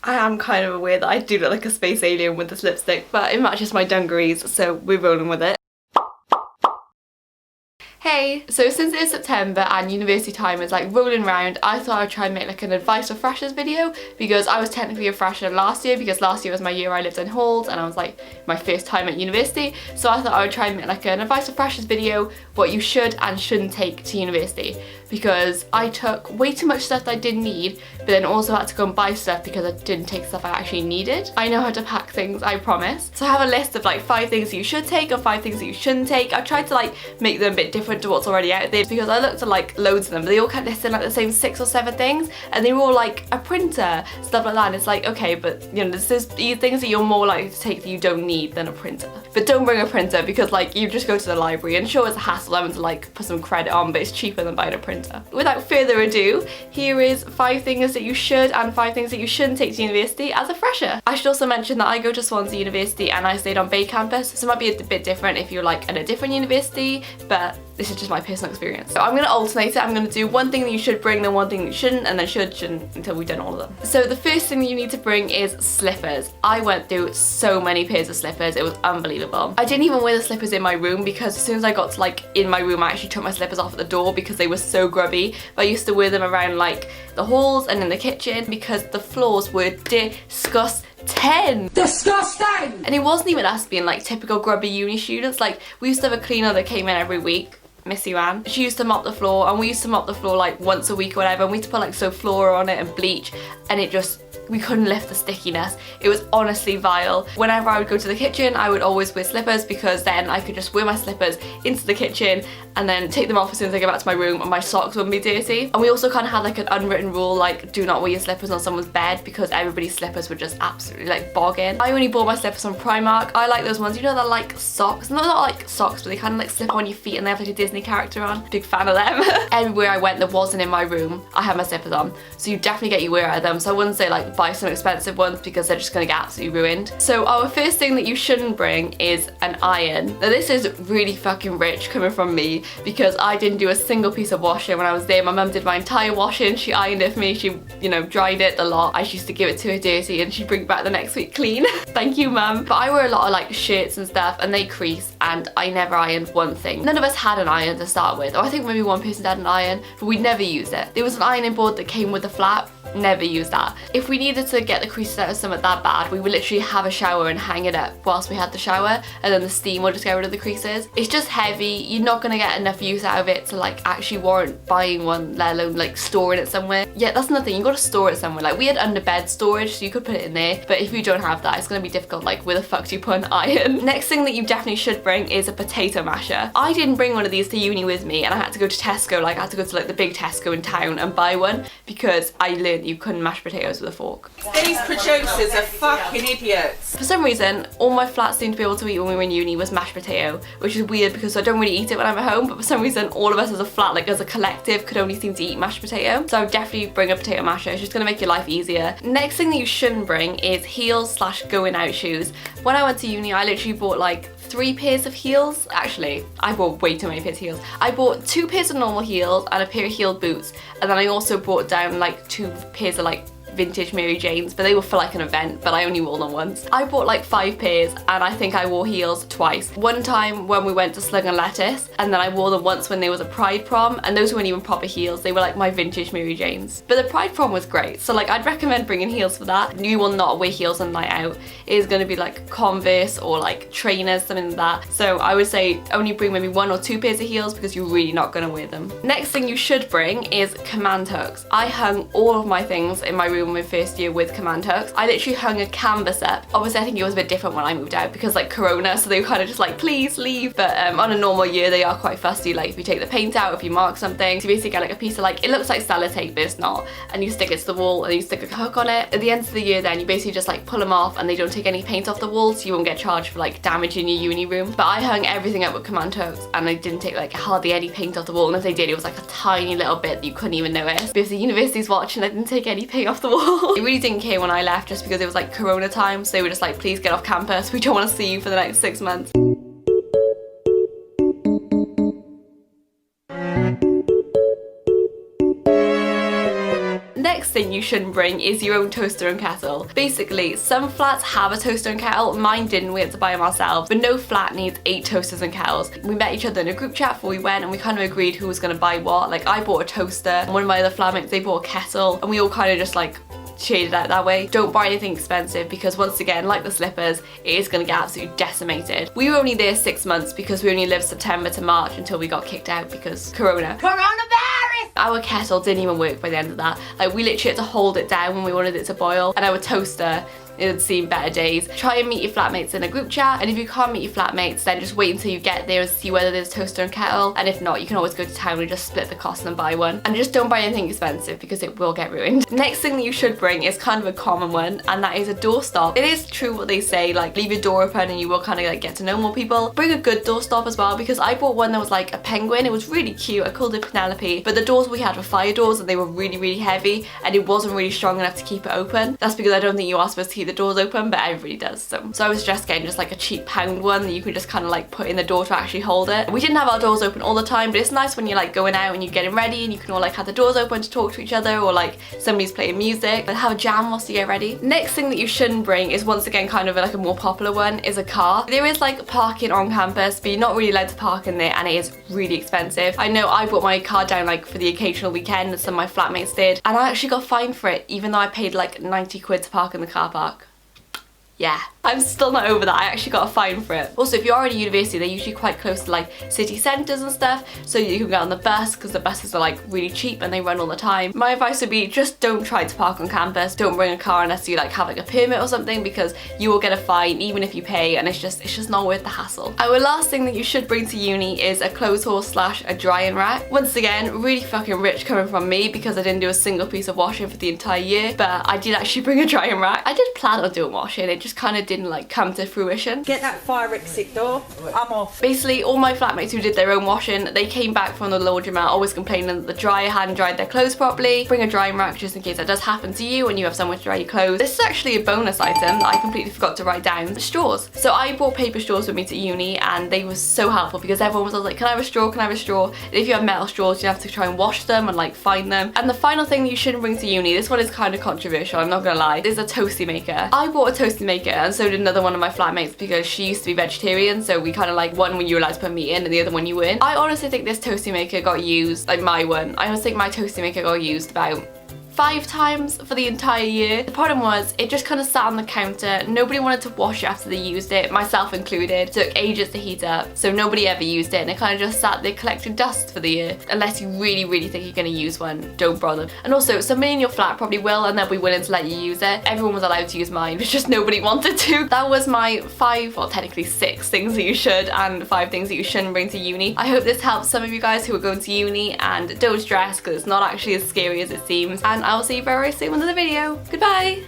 I am kind of aware that I do look like a space alien with this lipstick, but it matches my dungarees, so we're rolling with it. Hey! So since it's September and university time is like rolling around, I thought I'd try and make like an advice for freshers video, because I was technically a fresher last year, because last year was my year I lived in halls and I was like my first time at university. So I thought I would try and make like an advice for freshers video, what you should and shouldn't take to university, because I took way too much stuff that I didn't need, but then also had to go and buy stuff because I didn't take stuff I actually needed. I know how to pack things, I promise. So I have a list of like 5 things that you should take or 5 things that you shouldn't take. I tried to like make them a bit different to what's already out there, because I looked at like loads of them, but they all kept listing like the same 6 or 7 things, and they were all like a printer, stuff like that, and it's like, okay, but you know, there's things that you're more likely to take that you don't need than a printer. But don't bring a printer, because like you just go to the library, and sure, it's a hassle having to like put some credit on, but it's cheaper than buying a printer. Without further ado, here is 5 things that you should and 5 things that you shouldn't take to university as a fresher. I should also mention that I go to Swansea University and I stayed on Bay campus, so it might be a bit different if you're like at a different university, but this is just my personal experience. So I'm going to alternate it. I'm going to do one thing that you should bring, then one thing that you shouldn't, and then shouldn't until we've done all of them. So the first thing that you need to bring is slippers. I went through so many pairs of slippers, it was unbelievable. I didn't even wear the slippers in my room, because as soon as I got to like in my room, I actually took my slippers off at the door because they were so grubby. But I used to wear them around like the halls and in the kitchen because the floors were disgusting. Disgusting! And it wasn't even us being like typical grubby uni students. Like, we used to have a cleaner that came in every week, Miss you Anne. She used to mop the floor, and we used to mop the floor like once a week or whatever, and we used to put like so flora on it and bleach, and it just, we couldn't lift the stickiness. It was honestly vile. Whenever I would go to the kitchen, I would always wear slippers, because then I could just wear my slippers into the kitchen and then take them off as soon as I get back to my room, and my socks wouldn't be dirty. And we also kind of had like an unwritten rule, like do not wear your slippers on someone's bed, because everybody's slippers were just absolutely like bogging. I only bought my slippers from Primark. I like those ones, you know, they're like socks. No, not like socks, but they kind of like slip on your feet and they have like a Disney character on. Big fan of them. Everywhere I went that wasn't in my room, I had my slippers on. So you definitely get your wear out of them. So I wouldn't say like buy some expensive ones, because they're just gonna get absolutely ruined. So our first thing that you shouldn't bring is an iron. Now this is really fucking rich coming from me, because I didn't do a single piece of washing when I was there. My mum did my entire washing. She ironed it for me. She, you know, dried it a lot. I used to give it to her dirty and she'd bring it back the next week clean. Thank you, mum. But I wear a lot of like shirts and stuff, and they crease, and I never ironed one thing. None of us had an iron to start with, or I think maybe one person had an iron, but we never used it. There was an ironing board that came with a flap. Never used that. If we needed to get the creases out of something that bad, we would literally have a shower and hang it up whilst we had the shower, and then the steam would just get rid of the creases. It's just heavy. You're not gonna get enough use out of it to like actually warrant buying one, let alone like storing it somewhere. Yeah, that's another thing, you gotta store it somewhere. Like, we had under bed storage, so you could put it in there, but if you don't have that, it's gonna be difficult. Like, where the fuck do you put an iron? Next thing that you definitely should bring is a potato masher. I didn't bring one of these to uni with me, and I had to go to Tesco. Like, I had to go to like the big Tesco in town and buy one, because I learned you couldn't mash potatoes with a fork. These producers are fucking idiots. For some reason, all my flats seemed to be able to eat when we were in uni was mashed potato, which is weird because I don't really eat it when I'm at home, but for some reason all of us as a flat, like as a collective, could only seem to eat mashed potato. So I would definitely bring a potato masher. It's just gonna make your life easier. Next thing that you shouldn't bring is heels / going out shoes. When I went to uni, I literally bought like 3 pairs of heels. Actually, I bought way too many pairs of heels. I bought 2 pairs of normal heels and a pair of heeled boots, and then I also brought down like 2 pairs of like vintage Mary Janes, but they were for like an event, but I only wore them once. I bought like 5 pairs, and I think I wore heels twice. One time when we went to Slug and Lettuce, and then I wore them once when there was a Pride prom, and those weren't even proper heels. They were like my vintage Mary Janes. But the Pride prom was great, so like I'd recommend bringing heels for that. You will not wear heels on night out. It is going to be like Converse or like trainers, something like that. So I would say only bring maybe 1 or 2 pairs of heels, because you're really not going to wear them. Next thing you should bring is command hooks. I hung all of my things in my room in my first year with command hooks. I literally hung a canvas up. Obviously I think it was a bit different when I moved out because like Corona, so they were kind of just like, please leave. But on a normal year they are quite fussy. Like, if you take the paint out, if you mark something, so you basically get like a piece of like, it looks like sellotape but it's not, and you stick it to the wall and you stick a hook on it. At the end of the year then you basically just like pull them off, and they don't take any paint off the wall, so you won't get charged for like damaging your uni room. But I hung everything up with command hooks, and they didn't take like hardly any paint off the wall, and if they did, it was like a tiny little bit that you couldn't even notice. Because the university's watching, I didn't take any paint off the wall. They really didn't care when I left, just because it was like Corona time, so they were just like, please get off campus, we don't want to see you for the next 6 months. Next thing you shouldn't bring is your own toaster and kettle. Basically, some flats have a toaster and kettle, mine didn't, we had to buy them ourselves, but no flat needs 8 toasters and kettles. We met each other in a group chat before we went and we kind of agreed who was going to buy what. Like I bought a toaster and one of my other flatmates, they bought a kettle, and we all kind of just like shaded out that way. Don't buy anything expensive because once again, like the slippers, it is going to get absolutely decimated. We were only there 6 months because we only lived September to March until we got kicked out because Coronavirus! Our kettle didn't even work by the end of that. Like we literally had to hold it down when we wanted it to boil, and our toaster, it had seen better days. Try and meet your flatmates in a group chat, and if you can't meet your flatmates, then just wait until you get there and see whether there's a toaster and kettle, and if not, you can always go to town and just split the cost and buy one. And just don't buy anything expensive because it will get ruined. Next thing that you should bring is kind of a common one, and that is a doorstop. It is true what they say, like leave your door open and you will kind of like get to know more people. Bring a good doorstop as well, because I bought one that was like a penguin. It was really cute. I called it Penelope, but the doors we had were fire doors and they were really heavy, and it wasn't really strong enough to keep it open. That's because I don't think you are supposed to keep the doors open, but everybody does. So I was just getting just like a cheap pound one that you could just kind of like put in the door to actually hold it. We didn't have our doors open all the time, but it's nice when you're like going out and you're getting ready and you can all like have the doors open to talk to each other, or like somebody's playing music, but have a jam whilst you get ready. Next thing that you shouldn't bring is once again kind of like a more popular one, is a car. There is like parking on campus, but you're not really allowed to park in there, and it is really expensive. I know I brought my car down like for the occasional weekend, and some of my flatmates did, and I actually got fined for it even though I paid like 90 quid to park in the car park. Yeah, I'm still not over that. I actually got a fine for it. Also, if you're already at university, they're usually quite close to like city centres and stuff, so you can get on the bus because the buses are like really cheap and they run all the time. My advice would be just don't try to park on campus. Don't bring a car unless you like have like a permit or something, because you will get a fine even if you pay, and it's just not worth the hassle. Our last thing that you should bring to uni is a clothes horse / a drying rack. Once again, really fucking rich coming from me because I didn't do a single piece of washing for the entire year, but I did actually bring a drying rack. I did plan on doing washing, it just kind of didn't like come to fruition. Get that fire exit door. I'm off. Basically, all my flatmates who did their own washing, they came back from the laundromat always complaining that the dryer hadn't dried their clothes properly. Bring a drying rack just in case that does happen to you and you have somewhere to dry your clothes. This is actually a bonus item that I completely forgot to write down. The straws. So I brought paper straws with me to uni, and they were so helpful because everyone was like, can I have a straw, can I have a straw? And if you have metal straws, you have to try and wash them and like find them. And the final thing that you shouldn't bring to uni, this one is kind of controversial, I'm not gonna lie, is a toasty maker. I bought a toasty maker, and so did another one of my flatmates because she used to be vegetarian, so we kind of like one when you were allowed to put meat in and the other one you weren't. I honestly think this toasty maker got used, like my one, I honestly think my toasty maker got used about 5 times for the entire year. The problem was it just kind of sat on the counter. Nobody wanted to wash it after they used it, myself included. It took ages to heat up, so nobody ever used it, and it kind of just sat there collecting dust for the year. Unless you really think you're going to use one, don't bother. And also, somebody in your flat probably will, and they'll be willing to let you use it. Everyone was allowed to use mine, but just nobody wanted to. That was my 5, well technically 6 things that you should and 5 things that you shouldn't bring to uni. I hope this helps some of you guys who are going to uni, and don't stress because it's not actually as scary as it seems. And I will see you very soon with another video. Goodbye!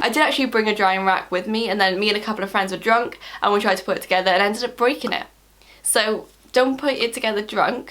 I did actually bring a drying rack with me, and then me and a couple of friends were drunk and we tried to put it together and ended up breaking it. So don't put it together drunk.